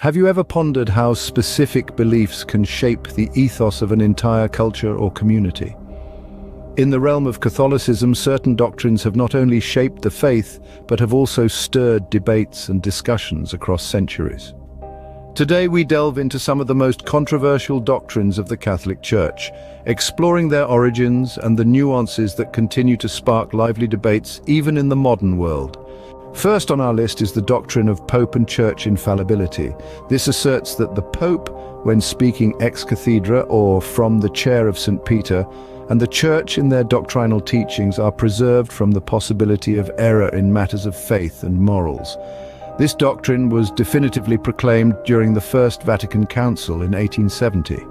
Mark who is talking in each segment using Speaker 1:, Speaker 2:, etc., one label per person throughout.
Speaker 1: Have you ever pondered how specific beliefs can shape the ethos of an entire culture or community? In the realm of Catholicism, certain doctrines have not only shaped the faith, but have also stirred debates and discussions across centuries. Today we delve into some of the most controversial doctrines of the Catholic Church, exploring their origins and the nuances that continue to spark lively debates even in the modern world. First on our list is the doctrine of Pope and Church infallibility. This asserts that the Pope, when speaking ex cathedra or from the chair of St. Peter, and the Church in their doctrinal teachings are preserved from the possibility of error in matters of faith and morals. This doctrine was definitively proclaimed during the First Vatican Council in 1870.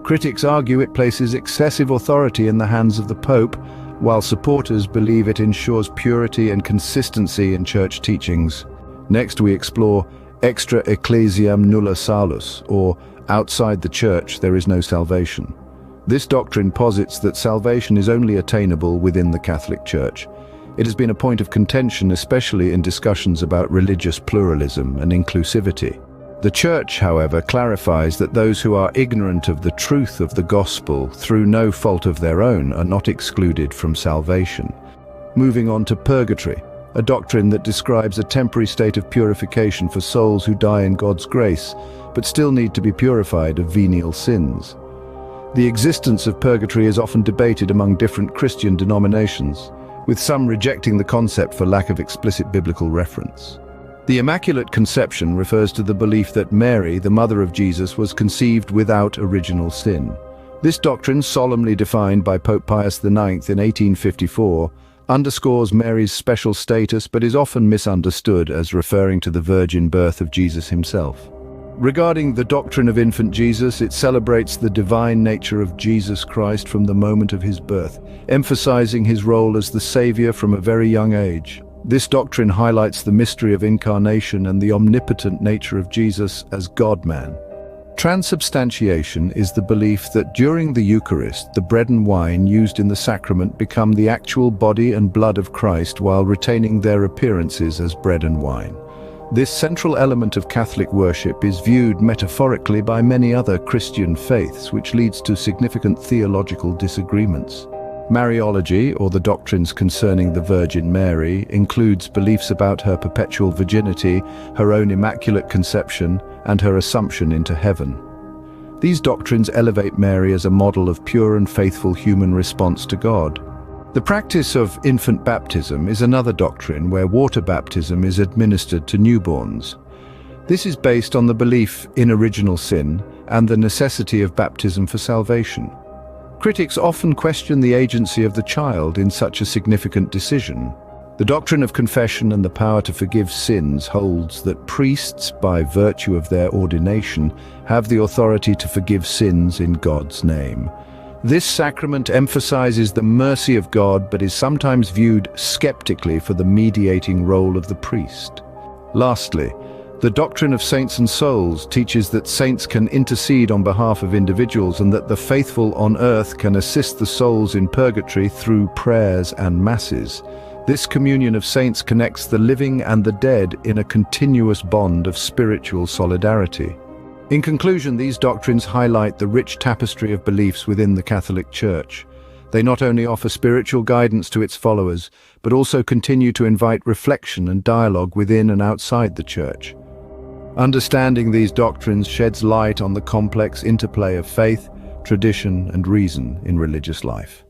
Speaker 1: Critics argue it places excessive authority in the hands of the Pope, while supporters believe it ensures purity and consistency in church teachings. Next we explore extra ecclesiam nulla salus, or outside the church there is no salvation. This doctrine posits that salvation is only attainable within the Catholic Church. It has been a point of contention, especially in discussions about religious pluralism and inclusivity. The Church, however, clarifies that those who are ignorant of the truth of the gospel through no fault of their own are not excluded from salvation. Moving on to purgatory, a doctrine that describes a temporary state of purification for souls who die in God's grace, but still need to be purified of venial sins. The existence of purgatory is often debated among different Christian denominations, with some rejecting the concept for lack of explicit biblical reference. The Immaculate Conception refers to the belief that Mary, the mother of Jesus, was conceived without original sin. This doctrine, solemnly defined by Pope Pius IX in 1854, underscores Mary's special status but is often misunderstood as referring to the virgin birth of Jesus himself. Regarding the doctrine of infant Jesus, it celebrates the divine nature of Jesus Christ from the moment of his birth, emphasizing his role as the Savior from a very young age. This doctrine highlights the mystery of incarnation and the omnipotent nature of Jesus as God-man. Transubstantiation is the belief that during the Eucharist, the bread and wine used in the sacrament become the actual body and blood of Christ while retaining their appearances as bread and wine. This central element of Catholic worship is viewed metaphorically by many other Christian faiths, which leads to significant theological disagreements. Mariology, or the doctrines concerning the Virgin Mary, includes beliefs about her perpetual virginity, her own immaculate conception, and her assumption into heaven. These doctrines elevate Mary as a model of pure and faithful human response to God. The practice of infant baptism is another doctrine where water baptism is administered to newborns. This is based on the belief in original sin and the necessity of baptism for salvation. Critics often question the agency of the child in such a significant decision. The doctrine of confession and the power to forgive sins holds that priests, by virtue of their ordination, have the authority to forgive sins in God's name. This sacrament emphasizes the mercy of God but is sometimes viewed skeptically for the mediating role of the priest. Lastly, the doctrine of saints and souls teaches that saints can intercede on behalf of individuals and that the faithful on earth can assist the souls in purgatory through prayers and masses. This communion of saints connects the living and the dead in a continuous bond of spiritual solidarity. In conclusion, these doctrines highlight the rich tapestry of beliefs within the Catholic Church. They not only offer spiritual guidance to its followers, but also continue to invite reflection and dialogue within and outside the Church. Understanding these doctrines sheds light on the complex interplay of faith, tradition, and reason in religious life.